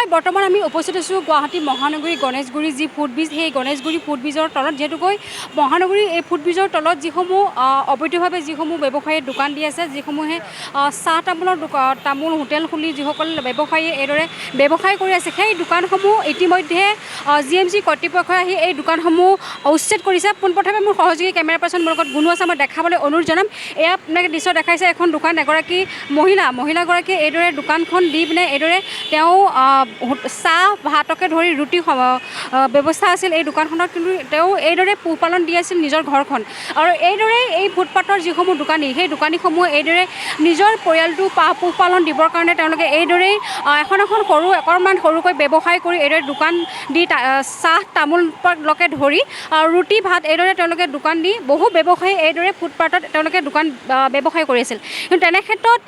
হয় বৰ্তমান আমি উপস্থিত আছোঁ গুৱাহাটী মহানগৰী গণেশগুৰি যি ফুটব্ৰিজ সেই গণেশগুৰি ফুটব্ৰিজৰ তলত যিহেতুকৈ মহানগৰী এই ফুটব্ৰিজৰ তলত যিসমূহ অবৈধভাৱে যিসমূহ ব্যৱসায়ীয়ে দোকান দি আছে যিসমূহে চাহ তামোল হোটেল খুলি যিসকল ব্যৱসায়ীয়ে এইদৰে ব্যৱসায় কৰি আছে সেই দোকানসমূহ ইতিমধ্যে GMC কৰ্তৃপক্ষই আহি এই দোকানসমূহ উচ্ছেদ কৰিছে। পোনপ্ৰথমে মোৰ সহযোগী কেমেৰা পাৰ্চন মোৰ লগত গুণু আছে, মই দেখাবলৈ অনুৰোধ জনাম। এয়া আপোনাক দৃশ্য দেখাইছে এখন দোকান, এগৰাকী মহিলাগৰাকীয়ে এইদৰে দোকানখন দি পিনে এইদৰে তেওঁ চাহ ভাতকে ধৰি ৰুটি ব্যৱস্থা আছিল এই দোকানখনত, কিন্তু তেওঁ এইদৰে পোহপালন দি আছিল নিজৰ ঘৰখন। আৰু এইদৰে এই ফুটপাথৰ যিসমূহ দোকানী সেই দোকানীসমূহে এইদৰে নিজৰ পৰিয়ালটো পোহপালন দিবৰ কাৰণে তেওঁলোকে এইদৰেই এখন অকণমান সৰুকৈ ব্যৱসায় কৰি এইদৰে দোকান দি চাহ তামোলকে ধৰি ৰুটি ভাত এইদৰে তেওঁলোকে দোকান দি বহু ব্যৱসায়ী এইদৰে ফুটপাথত তেওঁলোকে দোকান ব্যৱসায় কৰি আছিল। কিন্তু তেনে ক্ষেত্ৰত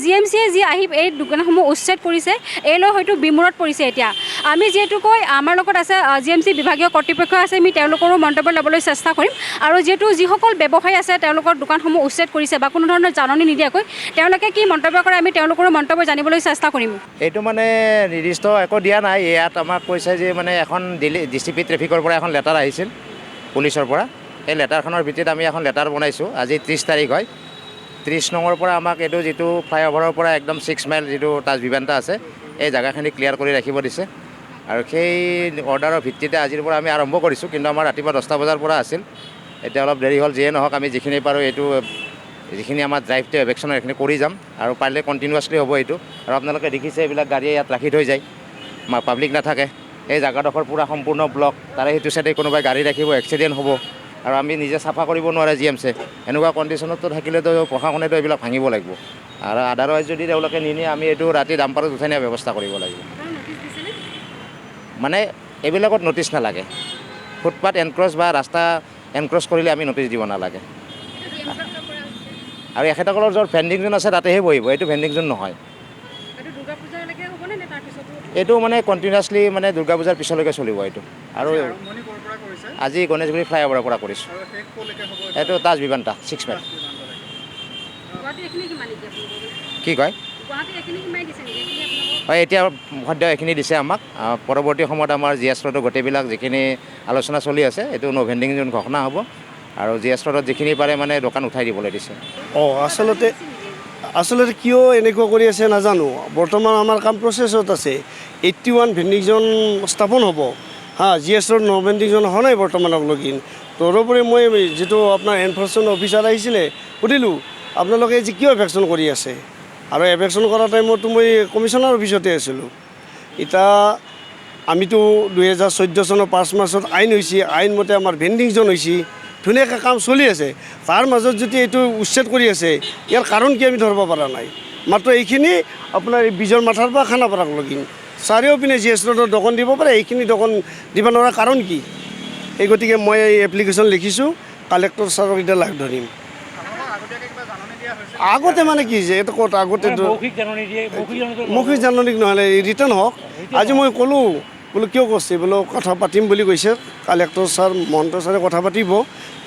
GMCয়ে যি আহি এই দোকানসমূহ উচ্ছেদ কৰিছে এইলৈ হয়তো বিমূৰত পৰিছে। এতিয়া আমি যিহেতুকৈ আমাৰ লগত আছে GMC বিভাগীয় কৰ্তৃপক্ষ আছে, আমি তেওঁলোকৰো মন্তব্য ল'বলৈ চেষ্টা কৰিম। আৰু যিহেতু যিসকল ব্যৱসায়ী আছে তেওঁলোকৰ দোকানসমূহ উচ্ছেদ কৰিছে বা কোনো ধৰণৰ জাননী নিদিয়াকৈ তেওঁলোকে কি মন্তব্য কৰে আমি তেওঁলোকৰো মন্তব্য জানিবলৈ চেষ্টা কৰিম। এইটো মানে নিৰ্দিষ্ট একো দিয়া নাই। ইয়াত আমাক কৈছে যে মানে এখন DCP ট্ৰেফিকৰ পৰা এখন লেটাৰ আহিছিল পুলিচৰ পৰা। সেই লেটাৰখনৰ ভিত্তিত আমি এখন লেটাৰ বনাইছোঁ। আজি 30 তাৰিখ হয়। 30 নঙৰ পৰা আমাক এইটো যিটো ফ্লাইঅভাৰৰ পৰা একদম 6 মাইল যিটো তাজ ভিভান্তা আছে এই জেগাখিনি ক্লিয়াৰ কৰি ৰাখিব দিছে। আৰু সেই অৰ্ডাৰৰ ভিত্তিতে আজিৰ পৰা আমি আৰম্ভ কৰিছোঁ, কিন্তু আমাৰ ৰাতিপুৱা 10টা বজাৰ পৰা আছিল। এতিয়া অলপ দেৰি হ'ল, যিয়ে নহওক আমি যিখিনি পাৰোঁ এইটো যিখিনি আমাৰ ড্ৰাইভ টু এভেকশ্যনৰ সেইখিনি কৰি যাম আৰু পাৰিলে কণ্টিনিউৱাছলি হ'ব এইটো। আৰু আপোনালোকে দেখিছে এইবিলাক গাড়ীয়ে ইয়াত ৰাখি থৈ যায়, পাব্লিক নাথাকে। এই জেগাডোখৰ পূৰা সম্পূৰ্ণ ব্লক, তাৰে সেইটো চাইডে কোনোবাই গাড়ী ৰাখিব, এক্সিডেণ্ট হ'ব। আৰু আমি নিজে চাফা কৰিব নোৱাৰে GMCয়ে। এনেকুৱা কণ্ডিশ্যনতো থাকিলেতো প্ৰশাসনেতো এইবিলাক ভাঙিব লাগিব। আৰু আদাৰৱাইজ যদি তেওঁলোকে নিনিয়ে আমি এইটো ৰাতি ডাম্পাৰত উঠাই নিয়াৰ ব্যৱস্থা কৰিব লাগিব। মানে এইবিলাকত নটিচ নালাগে। ফুটপাথ এনক্ৰচ বা ৰাস্তা এনক্ৰচ কৰিলে আমি নটিচ দিব নালাগে। আৰু এখেতসকলৰ য'ত ভেণ্ডিং জোন আছে তাতেহে বহিব, এইটো ভেণ্ডিং জোন নহয়। এইটো মানে কণ্টিনিউৱাছলি মানে দুৰ্গা পূজাৰ পিছলৈকে চলিব এইটো। আৰু আজি গণেশগুৰি ফ্লাইঅভাৰৰ পৰা কৰিছোঁ। এইটো তাজ ভিভান্তা 6 মাইল। কি কয়? হয়, এতিয়া সদ্য এইখিনি দিছে আমাক। পৰৱৰ্তী সময়ত আমাৰ GS ৰোডৰ গোটেইবিলাক যিখিনি আলোচনা চলি আছে এইটো ন' ভেণ্ডিং জোন ঘোষণা হ'ব। আৰু GS ৰোডত যিখিনি পাৰে মানে দোকান উঠাই দিবলৈ দিছে। আচলতে কিয় এনেকুৱা কৰি আছে নাজানো। বৰ্তমান আমাৰ কাম প্ৰচেছত আছে। 81 ভেণ্ডিং জোন স্থাপন হ'ব। GS ৰোড ন' ভেণ্ডিং জোন হোৱা নাই বৰ্তমানলৈকে। তদুপৰি মই যিটো আপোনাৰ এনফৰ্চমেণ্ট অফিচাৰ আহিছিলে সুধিলোঁ আপোনালোকে যে কিয় এভেকশ্যন কৰি আছে। আৰু এভেকশ্যন কৰা টাইমতো মই কমিশ্যনাৰ অফিচতে আছিলোঁ। এতিয়া আমিতো 2014 চনৰ 5 মাৰ্চত আইন হৈছে, আইনমতে আমাৰ ভেণ্ডিং জোন হৈছে, ধুনীয়াকৈ কাম চলি আছে। তাৰ মাজত যদি এইটো উচ্ছেদ কৰি আছে ইয়াৰ কাৰণ কি আমি ধৰিব পৰা নাই। মাত্ৰ এইখিনি আপোনাৰ বীজৰ মাথাৰ পৰা খানাপাৰাক লগিন চাৰিওপিনে GS ৰোডৰ দোকান দিব পাৰে, এইখিনি দোকান দিব নোৱাৰা কাৰণ কি? এই গতিকে মই এই এপ্লিকেশ্যন লিখিছোঁ, কালেক্টৰ ছাৰক এতিয়া লাগ ধৰিম। আগতে মানে কি যে এইটো ক'ত আগতে মৌখিক জাননী নহ'লে ৰিটাৰ্ণ হওক। আজি মই ক'লোঁ কিয় কৈছে বোলো কথা পাতিম বুলি কৈছে কালেক্টৰ ছাৰ, মহন্ত ছাৰে কথা পাতিব।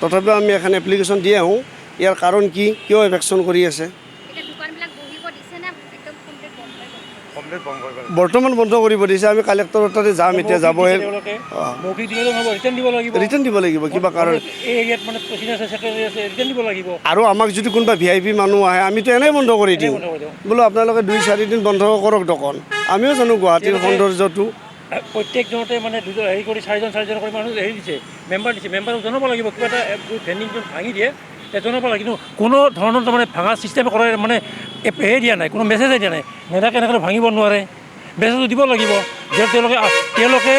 তথাপিও আমি এখন এপ্লিকেশ্যন দি আহোঁ, ইয়াৰ কাৰণ কি, কিয় এভেকশ্যন কৰি আছে। বৰ্তমান বন্ধ কৰিব দিছে। আমি কালেক্টৰৰ তাতে যাম, এতিয়া যাবহে। ৰিটাৰ্ণ দিব লাগিব কিবা কাৰণ। আৰু আমাক যদি কোনোবা VIP মানুহ আহে আমিতো এনেই বন্ধ কৰি দিওঁ। বোলো আপোনালোকে 2-4 দিন বন্ধ কৰক দোকান। আমিও জানো গুৱাহাটীৰ সৌন্দৰ্যটো। প্ৰত্যেকজনতে মানে হেৰি কৰি 4জন কৰি মানুহ হেৰি দিছে, মেম্বাৰ দিছে। মেম্বাৰক জনাব লাগিব কিবা এটা ভেণ্ডিং জোন ভাঙি দিয়ে জনাব লাগে। কিন্তু কোনো ধৰণৰ তাৰমানে ভাঙা ছিষ্টেম কৰাৰ মানে হেৰি দিয়া নাই, কোনো মেছেজে দিয়া নাই। নেদাকে এনেকৈ ভাঙিব নোৱাৰে, মেছেজটো দিব লাগিব যে তেওঁলোকে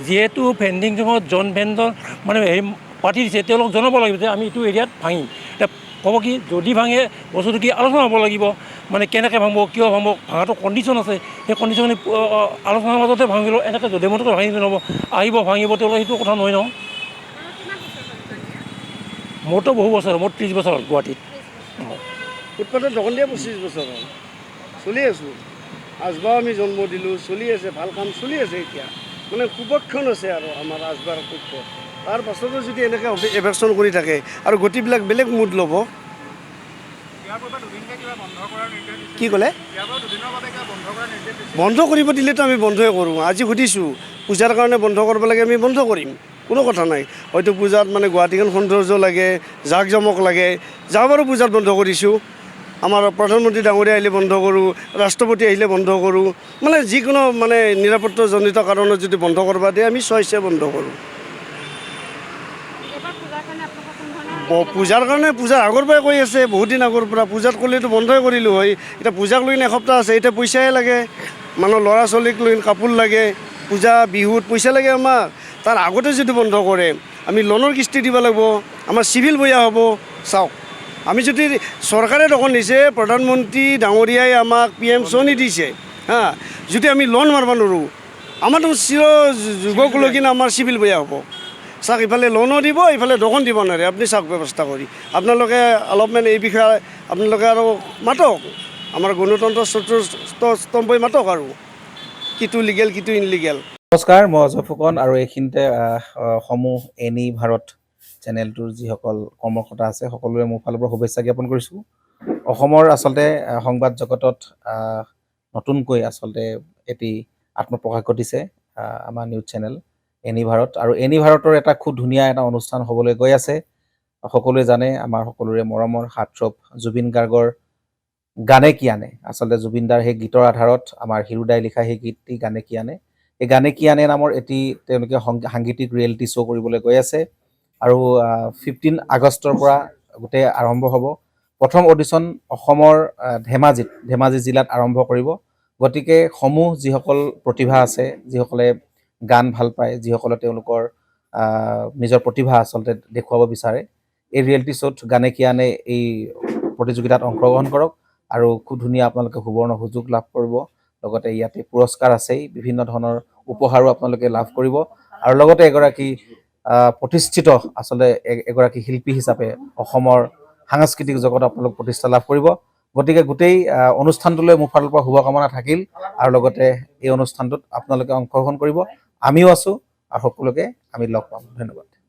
যিহেতু ভেণ্ডিং জোনত জন ভেণ্ডৰ মানে হেৰি পাতি দিছে, তেওঁলোকক জনাব লাগিব যে আমি এইটো এৰিয়াত ভাঙিম। এতিয়া ক'ব কি যদি ভাঙে বস্তুটো কি আলোচনা হ'ব লাগিব, মানে কেনেকৈ ভাঙিব, কিয় ভাঙিব, ভাঙাটো কণ্ডিশ্যন আছে। সেই কণ্ডিশ্যন আলোচনাৰ মাজতে ভাঙিব। এনেকৈ যধে মধে ভাঙি নহ'ব, আহিব ভাঙিব তেওঁলোকে, সেইটো কথা নহয় ন। মোৰতো বহু বছৰ, মোৰ 30 বছৰ হ'ল গুৱাহাটীত। ফুটপাথত দোকান দিয়া 25 বছৰ হ'ল, চলি আছোঁ। আজবাও আমি জন্ম দিলোঁ, চলি আছে, ভাল কাম চলি আছে। এতিয়া মানে সুবক্ষণ আছে আৰু আমাৰ আজবাৰ পক্ষত। তাৰ পাছতো যদি এনেকৈ এভেকশ্যন কৰি থাকে আৰু গতিবিলাক বেলেগ মুড ল'ব। কি ক'লে বন্ধ কৰিব দিলেতো আমি বন্ধই কৰোঁ। আজি সুধিছোঁ পূজাৰ কাৰণে বন্ধ কৰিব লাগে, আমি বন্ধ কৰিম, কোনো কথা নাই। হয়তো পূজাত মানে গুৱাহাটীখন সৌন্দৰ্য লাগে, জাক জমক লাগে, যোৱাবাৰো পূজাত বন্ধ কৰিছোঁ। আমাৰ প্ৰধানমন্ত্ৰী ডাঙৰীয়া আহিলে বন্ধ কৰোঁ, ৰাষ্ট্ৰপতি আহিলে বন্ধ কৰোঁ, মানে যিকোনো মানে নিৰাপত্তাজনিত কাৰণত যদি বন্ধ কৰিব দিয়ে আমি স্বেচ্ছাই বন্ধ কৰোঁ। পূজাৰ কাৰণে পূজাৰ আগৰ পৰাই কৈ আছে, বহুত দিন আগৰ পৰা। পূজাত ক'লেতো বন্ধই কৰিলোঁ হয়, এতিয়া পূজাক লৈ এসপ্তাহ আছে, এতিয়া পইচাই লাগে, মানুহৰ ল'ৰা ছোৱালীক লৈ কাপোৰ লাগে, পূজা বিহুত পইচা লাগে আমাক। তাৰ আগতে যদি বন্ধ কৰে আমি লোনৰ কিস্তি দিব লাগিব, আমাৰ চিভিল বেয়া হ'ব। চাওক, আমি যদি চৰকাৰে দখল দিছে, প্ৰধানমন্ত্ৰী ডাঙৰীয়াই আমাক PM ছনি দিছে হা, যদি আমি লোন মাৰিব নোৱাৰোঁ আমাৰতো চিৰ যুগক লৈ কিনে আমাৰ চিভিল বেয়া হ'ব। চাওক, ইফালে লোনো দিব, ইফালে দোকান দিব নোৱাৰে। আপুনি চাওক ব্যৱস্থা কৰি, আপোনালোকে অলপমান এই বিষয়ে আপোনালোকে আৰু মাতক, আমাৰ গণতন্ত্ৰ স্তম্ভই মাতক, আৰু কিটো লিগেল কিটো ইনলিগেল। নমস্কাৰ, মই অজয় ফুকন, আৰু এইখিনিতে সমূহ এনি ভাৰত চেনেলটোৰ যিসকল কৰ্মকৰ্তা আছে সকলোৰে মোৰ ফালৰ পৰা শুভেচ্ছা জ্ঞাপন কৰিছোঁ। অসমৰ আচলতে সংবাদ জগতত নতুনকৈ আচলতে এটি আত্মপ্ৰকাশ ঘটিছে আমাৰ নিউজ চেনেল এনি ভাৰত, আৰু এনি ভাৰতৰ এটা খুব ধুনীয়া এটা অনুষ্ঠান হ'বলৈ গৈ আছে। সকলোৱে জানে, আমাৰ সকলোৰে মৰমৰ হাৰ্টথ্ৰব জুবিন গাৰ্গৰ গানে কি আনে, আচলতে জুবিনদাৰ সেই গীতৰ আধাৰত আমাৰ হিৰুদাই লিখা সেই গীতটি গানে কি আনে, এই গানে কি আনে নামৰ এটি তেওঁলোকে সাংগীতিক ৰিয়েলিটি শ্ব' কৰিবলৈ গৈ আছে। আৰু 15 আগষ্টৰ পৰা গোটেই আৰম্ভ হ'ব। প্ৰথম অডিশ্যন অসমৰ ধেমাজি জিলাত আৰম্ভ কৰিব। গতিকে সমূহ যিসকল প্ৰতিভা আছে, যিসকলে গান ভাল পায়, যিসকলে তেওঁলোকৰ নিজৰ প্ৰতিভা আচলতে দেখুৱাব বিচাৰে, এই ৰিয়েলিটি শ্ব'ত গানে কি আনে এই প্ৰতিযোগিতাত অংশগ্ৰহণ কৰক, আৰু খুব ধুনীয়া আপোনালোকে সুবৰ্ণ সুযোগ লাভ কৰিব। লগতে ইয়াতে পুৰস্কাৰ আছেই, বিভিন্ন ধৰণৰ উপহাৰো আপোনালোকে লাভ কৰিব, আৰু লগতে এগৰাকী প্ৰতিষ্ঠিত আচলতে এগৰাকী শিল্পী হিচাপে অসমৰ সাংস্কৃতিক জগতত আপোনালোক প্ৰতিষ্ঠা লাভ কৰিব। গতিকে গোটেই অনুষ্ঠানটোলৈ মোৰ ফালৰ পৰা শুভকামনা থাকিল, আৰু লগতে এই অনুষ্ঠানটোত আপোনালোকে অংশগ্ৰহণ কৰিব। আমিও আছোঁ, আৰু সকলোকে আমি লগ পাম। ধন্যবাদ।